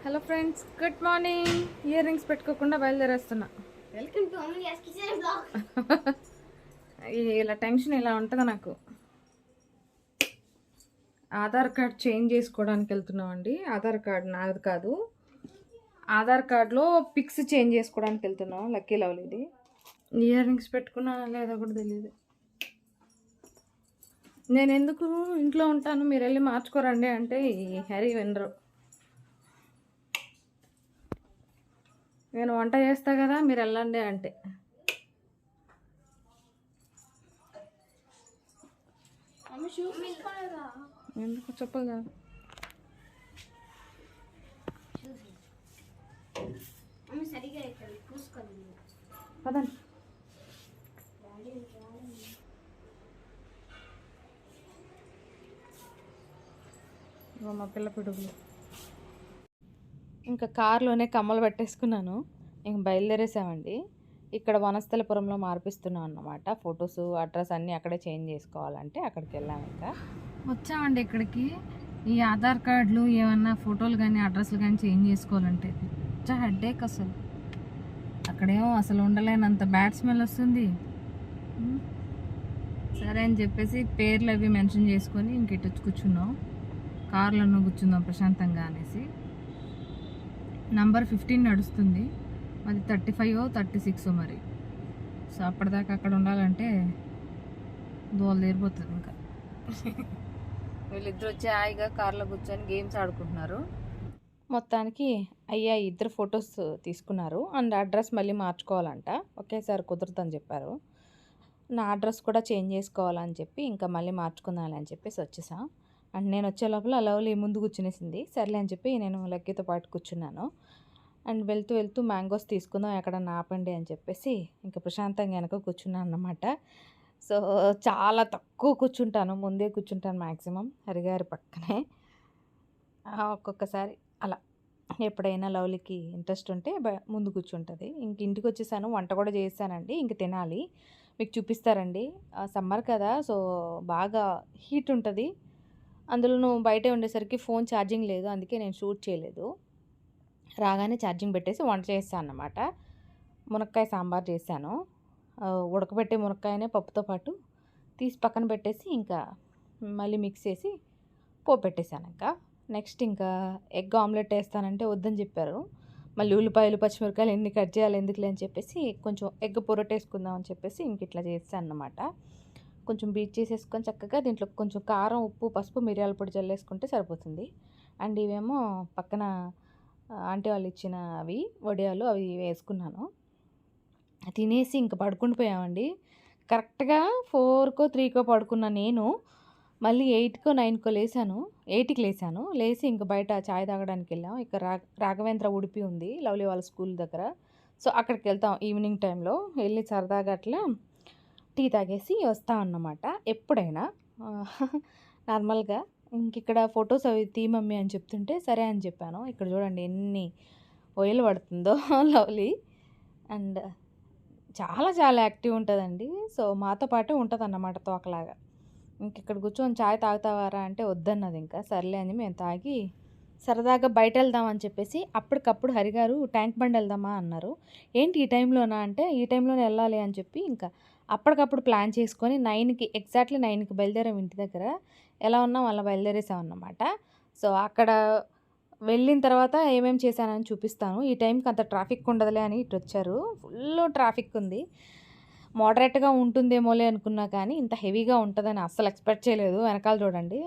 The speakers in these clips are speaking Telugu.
Hello friends, good morning. Ear rings పెట్టుకోకుండా బయలుదేరేస్తున్నా. Welcome to Amulya's kitchen blog. ఇలా టెన్షన్ ఇలా ఉంటుంది నాకు. ఆధార్ కార్డ్ చేంజ్ చేసుకోవడానికి వెళ్తున్నాం అండి. ఆధార్ కార్డ్ నాది కాదు, ఆధార్ కార్డులో పిక్స్ చేంజ్ చేసుకోవడానికి వెళ్తున్నాం. లక్కీ లవ్లీది. ఇయర్ రింగ్స్ పెట్టుకున్నానా లేదా కూడా తెలియదు. నేను ఎందుకు ఇంట్లో ఉంటాను, మీరు వెళ్ళి మార్చుకోరండి అంటే ఈ హరి వినరు. నేను వంట చేస్తా కదా, మీరు వెళ్ళండి అంటే. ఎందుకు చెప్పగా పదండి. మా పిల్ల పిడుగులు ఇంకా కారులోనే కమ్మలు పెట్టేసుకున్నాను. ఇంక బయలుదేరేసామండి. ఇక్కడ వనస్థలపురంలో మార్పిస్తున్నాం అన్నమాట. ఫొటోస్, అడ్రస్ అన్నీ అక్కడే చేంజ్ చేసుకోవాలంటే అక్కడికి వెళ్ళాము. ఇంకా వచ్చామండి ఇక్కడికి. ఈ ఆధార్ కార్డులు ఏమన్నా ఫోటోలు కానీ అడ్రస్లు కానీ చేంజ్ చేసుకోవాలంటే చాలా హెడ్ఏక్ అసలు. అక్కడేమో అసలు ఉండలేనంత బ్యాడ్ స్మెల్ వస్తుంది. సరే అని చెప్పేసి పేర్లు అవి మెన్షన్ చేసుకొని ఇంక ఇటు వచ్చి కూర్చున్నాం. కార్లోనూ కూర్చుందాం ప్రశాంతంగా అనేసి. నంబర్ 15 నడుస్తుంది, అది 35 36 మరి. సో అప్పటిదాకా అక్కడ ఉండాలంటే దోలు తీరిపోతుంది. ఇంకా వీళ్ళిద్దరు వచ్చి హాయిగా కార్లో కూర్చొని గేమ్స్ ఆడుకుంటున్నారు. మొత్తానికి అయ్యా ఇద్దరు ఫొటోస్ తీసుకున్నారు. అండ్ అడ్రస్ మళ్ళీ మార్చుకోవాలంట, ఒకేసారి కుదరదని చెప్పారు. నా అడ్రస్ కూడా చేంజ్ చేసుకోవాలని చెప్పి ఇంకా మళ్ళీ మార్చుకుందామని చెప్పేసి వచ్చేసాం. అండ్ నేను వచ్చే లోపల లవ్లీ ముందు కూర్చునేసింది. సర్లే అని చెప్పి నేను లక్కీతో పాటు కూర్చున్నాను. అండ్ వెళ్తూ వెళ్తూ మ్యాంగోస్ తీసుకుందాం, ఎక్కడన్నా ఆపండి అని చెప్పేసి ఇంకా ప్రశాంతంగా వెనక కూర్చున్నాను అన్నమాట. సో చాలా తక్కువ కూర్చుంటాను, ముందే కూర్చుంటాను మ్యాక్సిమం హరిగారి పక్కనే. ఒక్కొక్కసారి అలా ఎప్పుడైనా లవ్లీకి ఇంట్రెస్ట్ ఉంటే ముందు కూర్చుంటుంది. ఇంక ఇంటికి వచ్చేసాను, వంట కూడా చేశానండి. ఇంక తినాలి, మీకు చూపిస్తారండి. సమ్మర్ కదా, సో బాగా హీట్ ఉంటుంది. అందులో బయటే ఉండేసరికి ఫోన్ ఛార్జింగ్ లేదు, అందుకే నేను షూట్ చేయలేదు. రాగానే ఛార్జింగ్ పెట్టేసి వంట చేస్తాను అన్నమాట. మునక్కాయ సాంబార్ చేశాను. ఉడకబెట్టే మునక్కాయనే పప్పుతో పాటు తీసి పక్కన పెట్టేసి ఇంకా మళ్ళీ మిక్స్ చేసి పోపు పెట్టేశాను. ఇంకా నెక్స్ట్ ఇంకా ఎగ్ ఆమ్లెట్ వేస్తానంటే వద్దని చెప్పారు. మళ్ళీ ఉల్లిపాయలు పచ్చిమిరకాయలు ఎన్ని కట్ చేయాలి ఎందుకులే అని చెప్పేసి కొంచెం ఎగ్ పొరటేసుకుందాం అని చెప్పేసి ఇంక ఇట్లా చేస్తాను అన్నమాట. కొంచెం బీట్ చేసేసుకొని చక్కగా దీంట్లో కొంచెం కారం, ఉప్పు, పసుపు, మిరియాల పొడి చల్లేసుకుంటే సరిపోతుంది. అండ్ ఇవేమో పక్కన ఆంటీ వాళ్ళు ఇచ్చిన అవి వడియాలు, అవి వేసుకున్నాను. తినేసి ఇంక పడుకుండిపోయామండి. కరెక్ట్గా 4కో 3కో పడుకున్నా నేను. మళ్ళీ 8కో 9కో లేసాను. 8కి లేసాను. లేచి ఇంక బయట చాయ్ తాగడానికి వెళ్ళాం. ఇక్కడ రాఘవేంద్ర ఉడిపి ఉంది లవ్లీ వాళ్ళ స్కూల్ దగ్గర. సో అక్కడికి వెళ్తాం ఈవినింగ్ టైంలో. వెళ్ళి సరదాగా అట్లా టీ తాగేసి వస్తాం అన్నమాట. ఎప్పుడైనా నార్మల్గా ఇంక ఇక్కడ ఫొటోస్ అవి తీ మమ్మీ అని చెప్తుంటే సరే అని చెప్పాను. ఇక్కడ చూడండి ఎన్ని ఓయలు పడుతుందో లవ్లీ. అండ్ చాలా చాలా యాక్టివ్ ఉంటుందండి. సో మాతో పాటే ఉంటుంది అన్నమాట తోకలాగా. ఇంక ఇక్కడ కూర్చొని చాయ్ తాగుతావారా అంటే వద్దన్నది. ఇంకా సర్లే అని మేము తాగి సరదాగా బయట వెళ్దామని చెప్పేసి అప్పటికప్పుడు హరిగారు ట్యాంక్ బండ్ వెళ్దామా అన్నారు. ఏంటి ఈ టైంలోనా అంటే ఈ టైంలోనే వెళ్ళాలి అని చెప్పి ఇంకా అప్పటికప్పుడు ప్లాన్ చేసుకొని 9కి ఎగ్జాక్ట్లీ 9కి బయలుదేరాం. ఇంటి దగ్గర ఎలా ఉన్నాం అలా బయలుదేరేసాం అన్నమాట. సో అక్కడ వెళ్ళిన తర్వాత ఏమేమి చేశానని చూపిస్తాను. ఈ టైంకి అంత ట్రాఫిక్ ఉండదులే అని ఇటు వచ్చారు. ఫుల్ ట్రాఫిక్ ఉంది. మోడరేట్గా ఉంటుందేమోలే అనుకున్నా కానీ ఇంత హెవీగా ఉంటుందని అస్సలు ఎక్స్పెక్ట్ చేయలేదు. వెనకాల చూడండి,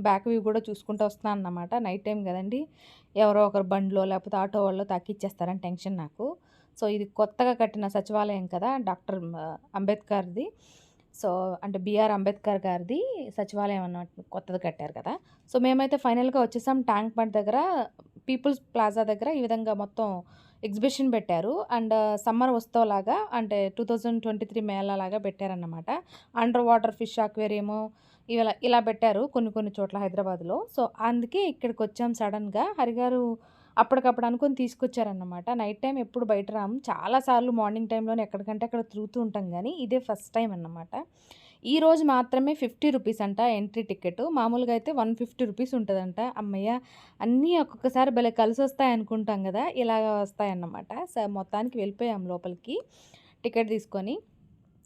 బ్యాక్ వ్యూ కూడా చూసుకుంటూ వస్తున్నాను అన్నమాట. నైట్ టైం కదండి, ఎవరో ఒకరు బండ్లో లేకపోతే ఆటో వాళ్ళు తాకిచ్చేస్తారని టెన్షన్ నాకు. సో ఇది కొత్తగా కట్టిన సచివాలయం కదా, డాక్టర్ అంబేద్కర్ది. సో అంటే బిఆర్ అంబేద్కర్ గారిది సచివాలయం అన్నట్టు కొత్తది కట్టారు కదా. సో మేమైతే ఫైనల్గా వచ్చేసాం ట్యాంక్ బండ్ దగ్గర, పీపుల్స్ ప్లాజా దగ్గర. ఈ విధంగా మొత్తం ఎగ్జిబిషన్ పెట్టారు. అండ్ సమ్మర్ ఉత్సవంలాగా అంటే 2023 మేళా లాగా పెట్టారన్నమాట. అండర్ వాటర్ ఫిష్ అక్వేరియము ఇలా పెట్టారు కొన్ని చోట్ల హైదరాబాద్లో. సో అందుకే ఇక్కడికి వచ్చాం సడన్గా. హరిగారు అప్పటికప్పుడు అనుకొని తీసుకొచ్చారన్నమాట. నైట్ టైం ఎప్పుడు బయట రాము, చాలాసార్లు మార్నింగ్ టైంలోనే ఎక్కడికంటే అక్కడ తిరుగుతూ ఉంటాం, కానీ ఇదే ఫస్ట్ టైం అన్నమాట. ఈరోజు మాత్రమే 50 రూపీస్ అంట ఎంట్రీ టికెట్. మామూలుగా అయితే 150 రూపీస్ ఉంటదంట. హమ్మయ్య! అన్నీ ఒక్కొక్కసారి భలే కలిసొస్తాయనుకుంటాం గదా! ఇలాగ వస్తాయన్నమాట. మొత్తానికి వెళ్ళిపోయాం లోపలికి టికెట్ తీసుకొని.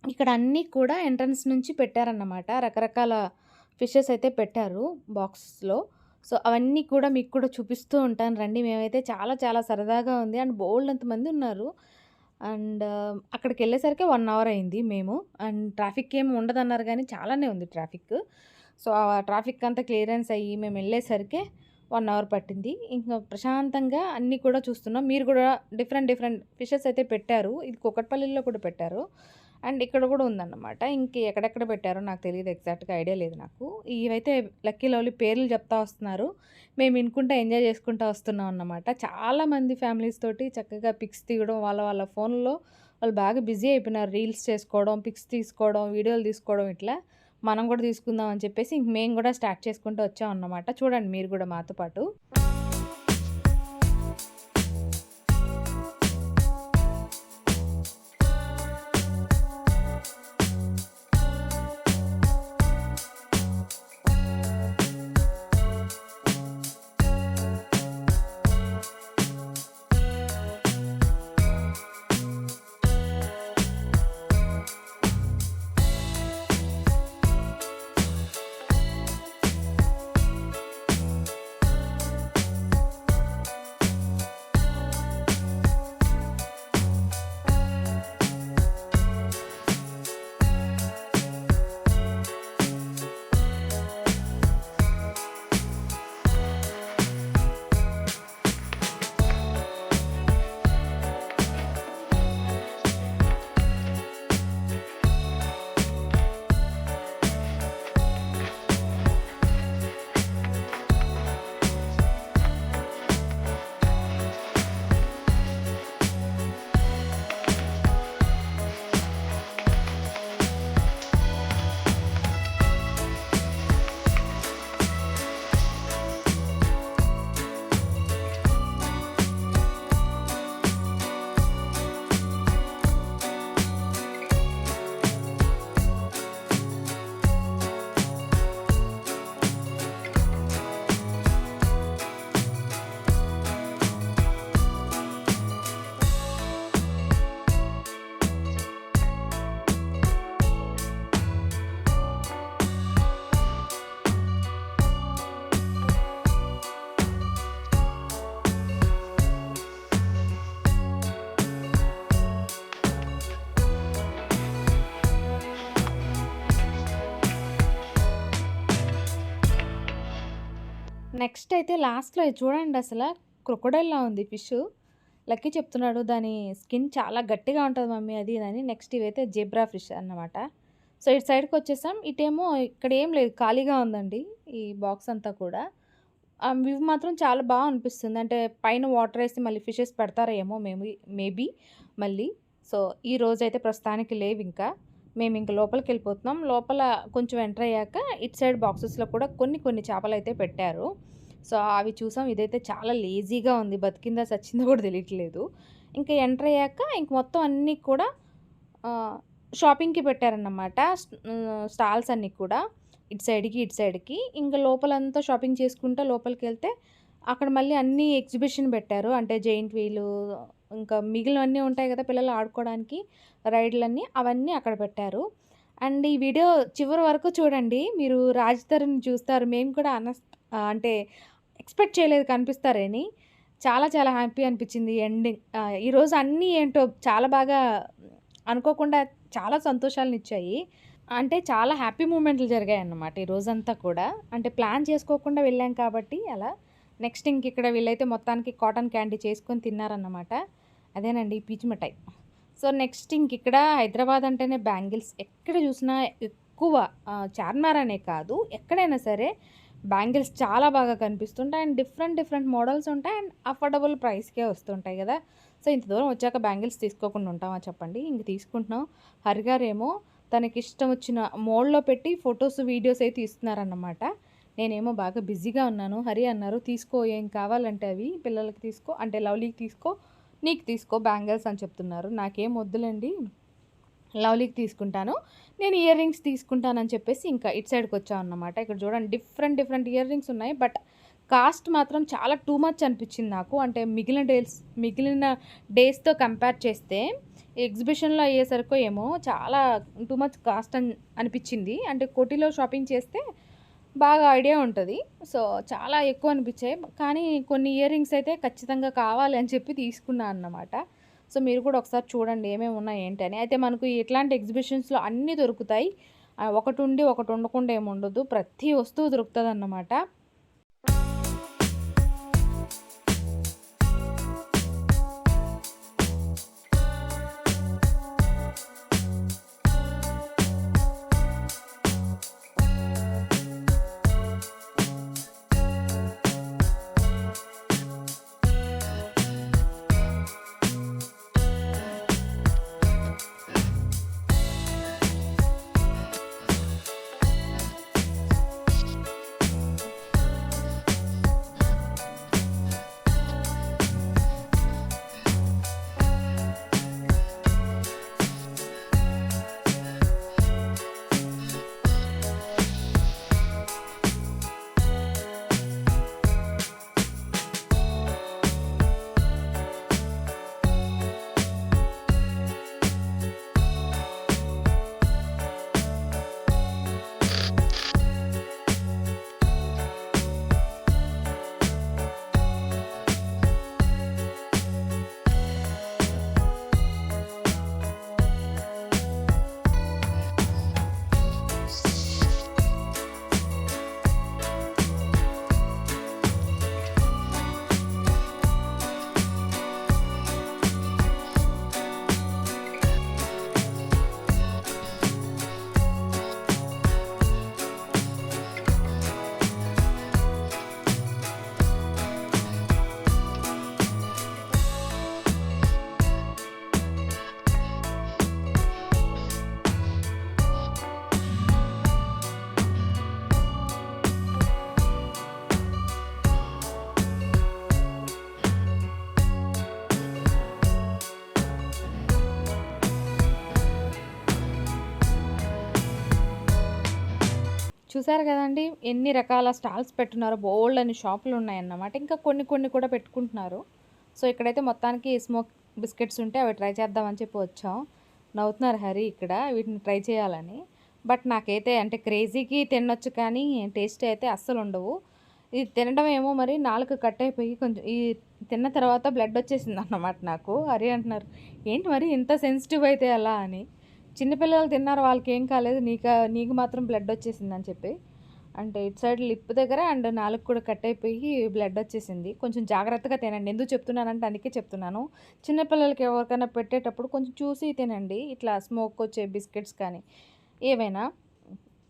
ఇక్కడ అన్నీ కూడా ఎంట్రన్స్ నుంచి పెట్టారన్నమాట. రకరకాల ఫిషెస్ అయితే పెట్టారు బాక్స్‌లో. సో, అవన్నీ కూడా మీకు కూడా చూపిస్తూ ఉంటాను రండి. మేమైతే చాలా చాలా సరదాగా ఉంది. అండ్ బోలెడంత మందున్నారు. అండ్ అక్కడికెళ్ళేసరికి 1 అవర్ అయింది మేము. అండ్ ట్రాఫిక్ ఏమి ఉండదన్నారు గానీ చాలానే ఉంది ట్రాఫిక్. సో, ఆ ట్రాఫిక్ అంతా క్లియరెన్స్ అయ్యి మేమెళ్ళేసరికే 1 అవర్ పట్టింది. ఇంకా ప్రశాంతంగా అన్నీ కూడా చూస్తున్నాం. మీరు కూడా డిఫరెంట్ డిఫరెంట్ ఫిషెస్ అయితే పెట్టారు. ఇది కూకట్పల్లిలో కూడా పెట్టారు. అండ్ ఇక్కడ కూడా ఉందన్నమాట. ఎక్కడెక్కడ పెట్టారో నాకు తెలీదు, ఎగ్జాక్ట్‌గా ఐడియా లేదు నాకు. ఇవైతే లక్కీ లవ్లీ పేర్లు చెప్తా వస్తున్నారు. మేము వినుకుంటా ఎంజాయ్ చేసుకుంటా వస్తున్నాం అన్నమాట. చాలామంది ఫ్యామిలీస్ తోటి చక్కగా పిక్స్ తీయడం, వాళ్ళ వాళ్ళ ఫోన్‌లో వాళ్ళు బాగా బిజీ అయిపోయినారు. రీల్స్ చేసుకోవడం, పిక్స్ తీసుకోవడం, వీడియోలు తీసుకోవడం ఇట్లా. మనం కూడా తీసుకుందాం అని చెప్పేసి ఇంక మేము కూడా స్టార్ట్ చేసుకుంటూ వచ్చామన్నమాట. చూడండి మీరు కూడా మాతో పాటు. నెక్స్ట్ అయితే లాస్ట్‌లో ఇది చూడండి అసల క్రొకొడైల్‌లా ఉంది ఫిషు. లక్కీ చెప్తున్నాడు దాని స్కిన్ చాలా గట్టిగా ఉంటది మమ్మీ అది ఇదని. నెక్స్ట్ ఇవైతే జెబ్రా ఫిష్ అన్నమాట. సో, ఇటు సైడ్‌కొచ్చేసాం. ఇటేమో ఇక్కడేం లేదు ఖాళీగా ఉందండి ఈ బాక్స్ అంతా కూడా. వ్యూ మాత్రం చాలా అనిపిస్తుంది. అంటే పైన వాటరేసి మళ్ళీ ఫిషెస్ పెడతారేమో మేబీ మళ్ళీ. సో, ఈ రోజైతే ప్రస్తుతానికి లేవింకా. మేమింక లోపలికెళ్ళిపోతున్నాం. లోపల కొంచెం ఎంటర్ అయ్యాక ఇటు సైడ్ బాక్సెస్‌లో కూడా కొన్ని చేపలైతే పెట్టారు. సో, అవి చూసాం. ఇదైతే చాలా లేజీగా ఉంది. బతికిందా సచ్చిందా కూడా తెలియట్లేదు. ఇంకా ఎంటర్ అయ్యాక ఇంక మొత్తం అన్నీ కూడా షాపింగ్‌కి పెట్టారన్నమాట. స్టాల్స్ అన్నీ కూడా. ఇటు సైడ్‌కి. ఇంక లోపలంతా షాపింగ్ చేసుకుంటా లోపలికెళ్తే అక్కడ మళ్ళీ అన్నీ ఎగ్జిబిషన్ పెట్టారు. అంటే జెయింట్ వీలు, ఇంకా మిగిలినవన్నీ ఉంటాయి కదా పిల్లలు ఆడుకోవడానికి రైడ్‌లన్నీ, అవన్నీ అక్కడ పెట్టారు. అండ్ ఈ వీడియో చివరి వరకు చూడండి. మీరు రాజ్ తరుణ్ చూస్తారు. మేము కూడా అంటే ఎక్స్‌పెక్ట్ చేయలేదు కనిపిస్తారని. చాలా చాలా హ్యాపీ అనిపించింది ఎండింగ్. ఈరోజు అన్నీ ఏంటో చాలా బాగా అనుకోకుండా చాలా సంతోషాలనిచ్చాయి. అంటే చాలా హ్యాపీ మూమెంట్లు జరిగాయన్నమాట ఈ రోజంతా కూడా. అంటే ప్లాన్ చేసుకోకుండా వెళ్ళాం కాబట్టి అలా. నెక్స్ట్ ఇక్కడ వీళ్ళైతే మొత్తానికి కాటన్ క్యాండీ చేసుకొని తిన్నారన్నమాట. అదేనండి పీచు మిఠాయి. సో, నెక్స్ట్ ఇక్కడ హైదరాబాద్ అంటేనే బ్యాంగిల్స్ ఎక్కడ చూసినా ఎక్కువ చార్మినార్ అనే కాదు, ఎక్కడైనా సరే బ్యాంగిల్స్ చాలా బాగా కనిపిస్తుంటాయి. అండ్ డిఫరెంట్ మోడల్స్ ఉంటాయి. అండ్ అఫోర్డబుల్ ప్రైస్‌కే వస్తుంటాయి కదా! సో, ఇంత దూరం వచ్చాక బ్యాంగిల్స్ తీసుకోకుండా ఉంటామా చెప్పండి. ఇంక తీసుకుంటున్నాం. హరిగారేమో తనకిష్టం వచ్చిన మోడ్‌లో పెట్టి ఫోటోస్, వీడియోస్ అయితే తీస్తున్నారన్నమాట. నేనేమో బాగా బిజీగా ఉన్నాను. హరి అన్నారు, "తీసుకో ఏం కావాలంటే అవి పిల్లలకి తీసుకో, అంటే లవ్లీకి తీసుకో, నీకు తీసుకో బ్యాంగిల్స్" అని చెప్తున్నారు. నాకేం వద్దులేండి. లవ్లీకి తీసుకుంటాను, నేను ఇయర్ రింగ్స్ తీసుకుంటానని చెప్పేసి ఇంకా ఇటు సైడ్కి వచ్చాను అన్నమాట. ఇక్కడ చూడండి డిఫరెంట్ ఇయర్ రింగ్స్ ఉన్నాయి. బట్ కాస్ట్ మాత్రం చాలా టూ మచ్ అనిపించింది నాకు. అంటే మిగిలిన డేస్తో కంపేర్ చేస్తే ఎగ్జిబిషన్లో అయ్యేసరికి ఏమో చాలా టూ మచ్ కాస్ట్ అనిపించింది. అంటే కోటిలో షాపింగ్ చేస్తే బాగా ఐడియా ఉంటుంది. సో చాలా ఎక్కువ అనిపించాయి. కానీ కొన్ని ఇయర్ రింగ్స్ అయితే ఖచ్చితంగా కావాలి అని చెప్పి తీసుకున్నాను అన్నమాట. సో మీరు కూడా ఒకసారి చూడండి ఏమేమి ఉన్నాయి ఏంటి అని. అయితే మనకు ఇట్లాంటి ఎగ్జిబిషన్స్లో అన్నీ దొరుకుతాయి. ఒకటి ఉండి ఒకటి ఉండకుండా ఏమి ఉండదు, ప్రతి వస్తువు దొరుకుతుంది అన్నమాట. చూసారు కదండి ఎన్ని రకాల స్టాల్స్ పెట్టున్నారు, బోల్డ్ అని షాపులు ఉన్నాయన్నమాట. ఇంకా కొన్ని కూడా పెట్టుకుంటున్నారు. సో ఇక్కడైతే మొత్తానికి స్మోక్ బిస్కెట్స్ ఉంటే అవి ట్రై చేద్దామని చెప్పి వచ్చాం. నవ్వుతున్నారు హరి ఇక్కడ వీటిని ట్రై చేయాలని. బట్ నాకైతే అంటే క్రేజీకి తినొచ్చు కానీ టేస్ట్ అయితే అస్సలు ఉండవు. ఇది తినడం ఏమో మరి నాలుగు కట్ అయిపోయి కొంచెం ఈ తిన్న తర్వాత బ్లడ్ వచ్చేసింది అన్నమాట నాకు. హరి అంటున్నారు ఏంటి మరి ఇంత సెన్సిటివ్ అయితే అలా అని. చిన్నపిల్లలు తిన్నారు వాళ్ళకి ఏం కాలేదు, నీకు మాత్రం బ్లడ్ వచ్చేసింది అని చెప్పి. అంటే ఇటు సైడ్ లిప్ దగ్గర అండ్ నాలుగు కూడా కట్ అయిపోయి బ్లడ్ వచ్చేసింది. కొంచెం జాగ్రత్తగా తినండి. ఎందుకు చెప్తున్నానంటే అందుకే చెప్తున్నాను, చిన్నపిల్లలకి ఎవరికైనా పెట్టేటప్పుడు కొంచెం చూసి తినండి. ఇట్లా స్మోక్ వచ్చే బిస్కెట్స్ కానీ ఏవైనా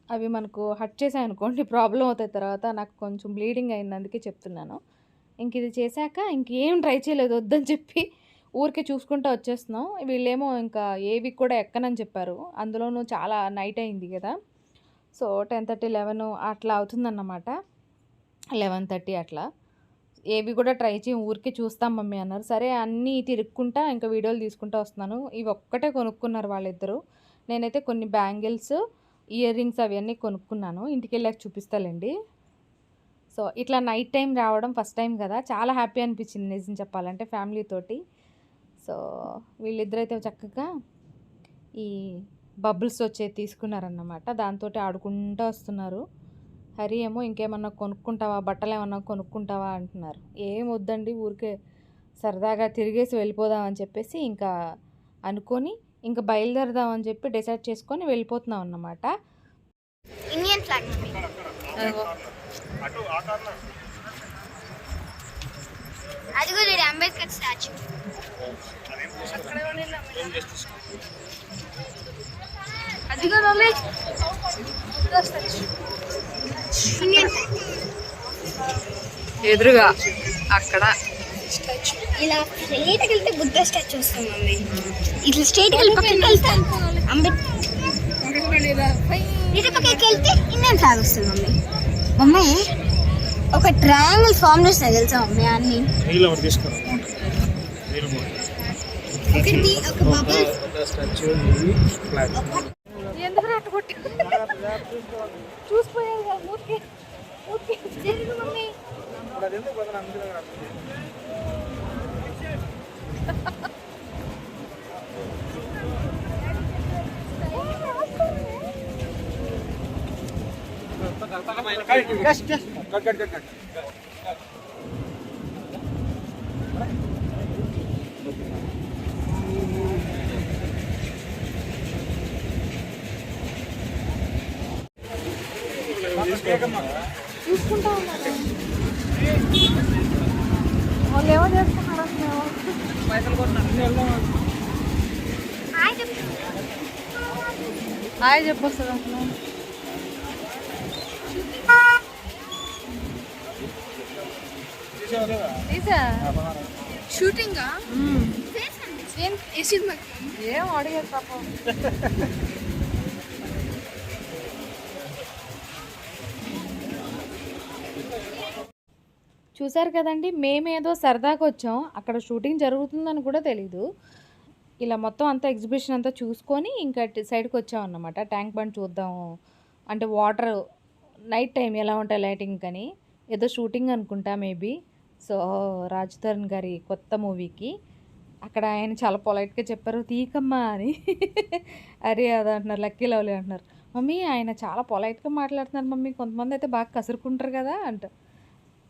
అవి మనకు హట్ చేసాయనుకోండి ప్రాబ్లం అవుతాయి తర్వాత. నాకు కొంచెం బ్లీడింగ్ అయింది అందుకే చెప్తున్నాను. ఇంక ఇది చేశాక ఇంకేం ట్రై చేయలేదు, వద్దని చెప్పి ఊరికే చూసుకుంటూ వచ్చేస్తున్నాం. వీళ్ళేమో ఇంకా ఏవి కూడా ఎక్కనని చెప్పారు. అందులోనూ చాలా నైట్ అయింది కదా, సో 10:30, 11 అట్లా అవుతుందన్నమాట. 11:30 అట్లా. ఏవి కూడా ట్రై చేయం, ఊరికే చూస్తాం మమ్మీ అన్నారు. సరే అన్నీ తిరుక్కుంటా ఇంకా వీడియోలు తీసుకుంటూ వస్తున్నాను. ఇవి ఒక్కటే కొనుక్కున్నారు వాళ్ళిద్దరు. నేనైతే కొన్ని బ్యాంగిల్స్, ఇయర్ రింగ్స్ అవన్నీ కొనుక్కున్నాను. ఇంటికి వెళ్ళాక చూపిస్తాలేండి. సో ఇట్లా నైట్ టైం రావడం ఫస్ట్ టైం కదా, చాలా హ్యాపీ అనిపించింది నిజం చెప్పాలంటే ఫ్యామిలీతోటి. సో వీళ్ళిద్దరైతే చక్కగా ఈ బబుల్స్ వచ్చేది తీసుకున్నారన్నమాట. దాంతో ఆడుకుంటూ వస్తున్నారు. హరి ఏమో ఇంకేమన్నా కొనుక్కుంటావా, బట్టలు ఏమన్నా కొనుక్కుంటావా అంటున్నారు. ఏం వద్దండి ఊరికే సరదాగా తిరిగేసి వెళ్ళిపోదామని చెప్పేసి ఇంకా అనుకొని ఇంకా బయలుదేరదామని చెప్పి డిసైడ్ చేసుకొని వెళ్ళిపోతున్నాం అన్నమాట. ఇండియన్ ఫ్లాగ్ అదిగో చూడు అంబేద్కర్ స్టాచ్యూ. అదిగో ఎదురుగా అక్కడ ఇలా స్ట్రైట్కి వెళ్తే బుద్ధ స్టాచ్యూ వస్తుంది మమ్మీ. ఇట్లా స్ట్రైట్కి వెళ్ళి పక్కకి వెళ్తే అంబేద్కర్, ఇటు పక్కకి వెళ్తే ఇండియన్ ఫ్లాగ్ వస్తుంది మమ్మీ. మమ్మీ ఒక ట్రయాంగిల్ ఫామ్ చేస్తాయి తెలుసా మమ్మీ అన్ని. ఒకటి ఒక బబుల్స్ ఎందుకు అట్టుకొట్టి చూసిపోయారు కదా ఊరికే ఊరికే జరిగింది మమ్మీ. చూసుకుంటా ఉన్నారు వాళ్ళు ఏమో చేస్తున్నారు అసలు హాయ్ చెప్పొస్తుంది అసలు తీసా షూటింగ్ ఏం అడిగేది పాపం. చూసారు కదండి, మేమేదో సరదాగా వచ్చాం, అక్కడ షూటింగ్ జరుగుతుందని కూడా తెలీదు. ఇలా మొత్తం అంతా ఎగ్జిబిషన్ అంతా చూసుకొని ఇంకా సైడ్కి వచ్చాం అన్నమాట. ట్యాంక్ బండ్ చూద్దాము అంటే వాటర్ నైట్ టైం ఎలా ఉంటాయి లైటింగ్ అని, ఏదో షూటింగ్ అనుకుంటా మేబీ. సో రాజ్ తరుణ్ గారి కొత్త మూవీకి అక్కడ ఆయన చాలా పొలైట్గా చెప్పారు తీకమ్మా అని. అరే అది అంటున్నారు, లక్కీ లవ్లీ అంటున్నారు. మమ్మీ ఆయన చాలా పొలైట్గా మాట్లాడుతున్నారు మమ్మీ, కొంతమంది అయితే బాగా కసురుకుంటారు కదా అంట.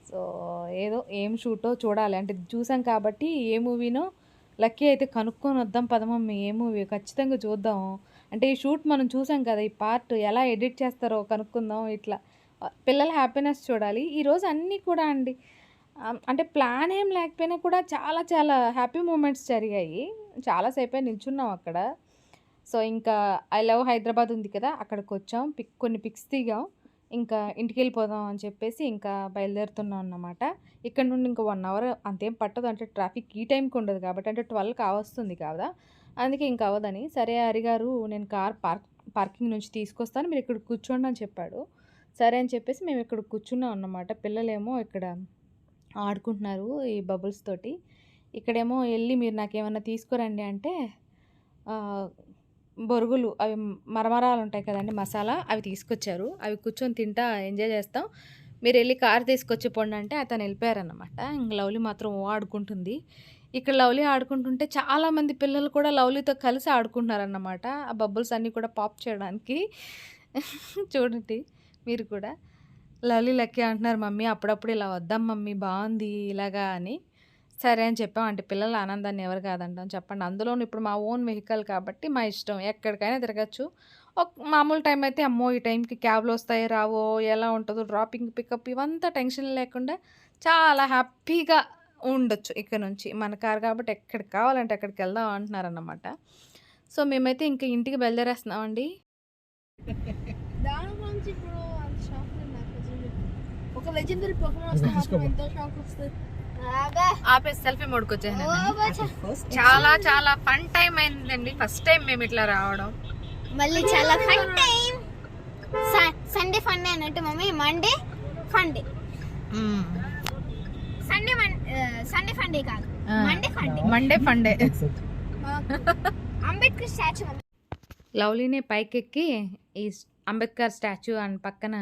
సో ఏదో ఏం షూటో చూడాలి, అంటే చూసాం కాబట్టి ఏ మూవీనో లక్కీ అయితే కనుక్కొని వద్దాం పద మమ్మీ, ఏ మూవీ ఖచ్చితంగా చూద్దాం. అంటే ఈ షూట్ మనం చూసాం కదా, ఈ పార్ట్ ఎలా ఎడిట్ చేస్తారో కనుక్కుందాం. ఇట్లా పిల్లల హ్యాపీనెస్ చూడాలి. ఈరోజు అన్నీ కూడా అండి అంటే ప్లాన్ ఏం లేకపోయినా కూడా చాలా చాలా హ్యాపీ మూమెంట్స్ జరిగాయి. చాలాసేపే నిల్చున్నాం అక్కడ. సో ఇంకా ఐ లవ్ హైదరాబాద్ ఉంది కదా, అక్కడికి వచ్చాం, కొన్ని పిక్స్ దిగాం, ఇంకా ఇంటికి వెళ్ళిపోదాం అని చెప్పేసి ఇంకా బయలుదేరుతున్నాం అన్నమాట. ఇక్కడ నుండి ఇంకా 1 అవర్ అంతేం పట్టదు, అంటే ట్రాఫిక్ ఈ టైంకి ఉండదు కాబట్టి, అంటే 12 కావస్తుంది కదా, అందుకే ఇంకా అవ్వదని. సరే హరిగారు నేను కార్ పార్కింగ్ నుంచి తీసుకొస్తాను, మీరు ఇక్కడ కూర్చోండి అని చెప్పాడు. సరే అని చెప్పేసి మేము ఇక్కడ కూర్చున్నాం అన్నమాట. పిల్లలేమో ఇక్కడ ఆడుకుంటున్నారు ఈ బబుల్స్ తోటి. ఇక్కడేమో వెళ్ళి మీరు నాకేమన్నా తీసుకురండి అంటే బొరుగులు అవి మరమరాలు ఉంటాయి కదండి మసాలా, అవి తీసుకొచ్చారు. అవి కూర్చొని తింటా ఎంజాయ్ చేస్తాం, మీరు వెళ్ళి కార్ తీసుకొచ్చి పోండి అంటే అతను వెళ్ళిపోయారన్నమాట. ఇంక లవ్లీ మాత్రం ఆడుకుంటుంది. ఇక్కడ లవ్లీ ఆడుకుంటుంటే చాలామంది పిల్లలు కూడా లవ్లీతో కలిసి ఆడుకుంటున్నారన్నమాట, ఆ బబుల్స్ అన్నీ కూడా పాప్ చేయడానికి. చూడండి మీరు కూడా. లవ్లీ లక్కీ అంటున్నారు మమ్మీ అప్పుడప్పుడు ఇలా వద్దాం మమ్మీ బాగుంది ఇలాగా అని. సరే అని చెప్పాం. అంటే పిల్లల ఆనందాన్ని ఎవరు కాదంటాం చెప్పండి. అందులోనూ ఇప్పుడు మా ఓన్ వెహికల్ కాబట్టి మా ఇష్టం, ఎక్కడికైనా తిరగచ్చు. మామూలు టైం అయితే అమ్మో ఈ టైంకి క్యాబ్లు వస్తాయి రావో, ఎలా ఉంటుందో డ్రాపింగ్ పికప్, ఇవంతా టెన్షన్ లేకుండా చాలా హ్యాపీగా ఉండొచ్చు ఇక్కడ నుంచి. మన కారు కాబట్టి ఎక్కడికి కావాలంటే అక్కడికి వెళ్దాం అంటున్నారన్నమాట. సో మేమైతే ఇంకా ఇంటికి బయలుదేరేస్తున్నామండి. దాని గురించి ఇప్పుడు అంత షాక్ ఒక లెజెండరీ పొకేమాన్ వస్తే మాత్రం ఎంత షాక్ వస్తుంది. ఆపేసి సెల్ఫీ మోడ్కొచ్చాను. చాలా చాలా ఫన్ టైం అయిందండి, ఫస్ట్ టైం మేము ఇట్లా రావడం. మళ్ళీ చాలా fun time. Sunday fun day అన్నట్టు mummy, Monday fun day. Sunday fun day కాదు, Monday fun day. Ambedkar statue. లవ్లీనే పైకెక్కి ఈ అంబేద్కర్ స్టాచ్యూ అండ్ పక్కన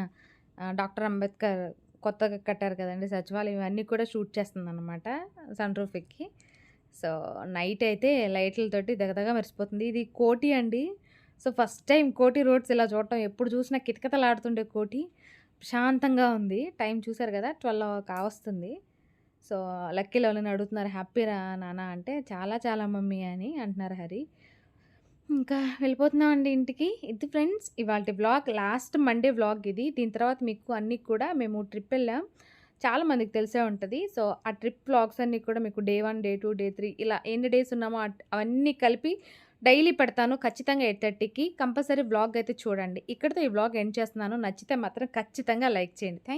డాక్టర్ అంబేద్కర్ కొత్తగా కట్టారు కదండి సచివాలయం, ఇవన్నీ కూడా షూట్ చేస్తుంది అనమాట సన్ రూఫ్ ఎక్కి. సో నైట్ అయితే లైట్లతోటి దగదగా మెరిసిపోతుంది. ఇది కోటి అండి. So first time Koti roads ఇలా చూడటం, ఎప్పుడు చూసినా కిటకిటలాడుతుండే కోటి. ప్రశాంతంగా ఉంది. టైం చూసారు కదా 12 కావస్తుంది. సో లక్కీ లవ్లీని అడుగుతున్నారు హ్యాపీ రా నాన్న అంటే, చాలా చాలా మమ్మీ అని అంటున్నారు హరి. ఇంకా వెళ్ళిపోతున్నామండి ఇంటికి. ఇది ఫ్రెండ్స్ ఇవాళ వ్లాగ్, లాస్ట్ మండే వ్లాగ్ ఇది. దీని తర్వాత మీకు అన్నీ కూడా మేము ట్రిప్ వెళ్ళాం, చాలామందికి తెలిసే ఉంటుంది. సో ఆ ట్రిప్ వ్లాగ్స్ అన్నీ కూడా మీకు డే 1, డే 2, డే 3 ఇలా ఎన్ని డేస్ ఉన్నామో అవన్నీ కలిపి డైలీ పెడతాను ఖచ్చితంగా 8:30కి. కంపల్సరీ వ్లాగ్ అయితే చూడండి. ఇక్కడితో ఈ వ్లాగ్ ఎండ్ చేస్తున్నాను. నచ్చితే మాత్రం ఖచ్చితంగా లైక్ చేయండి. థ్యాంక్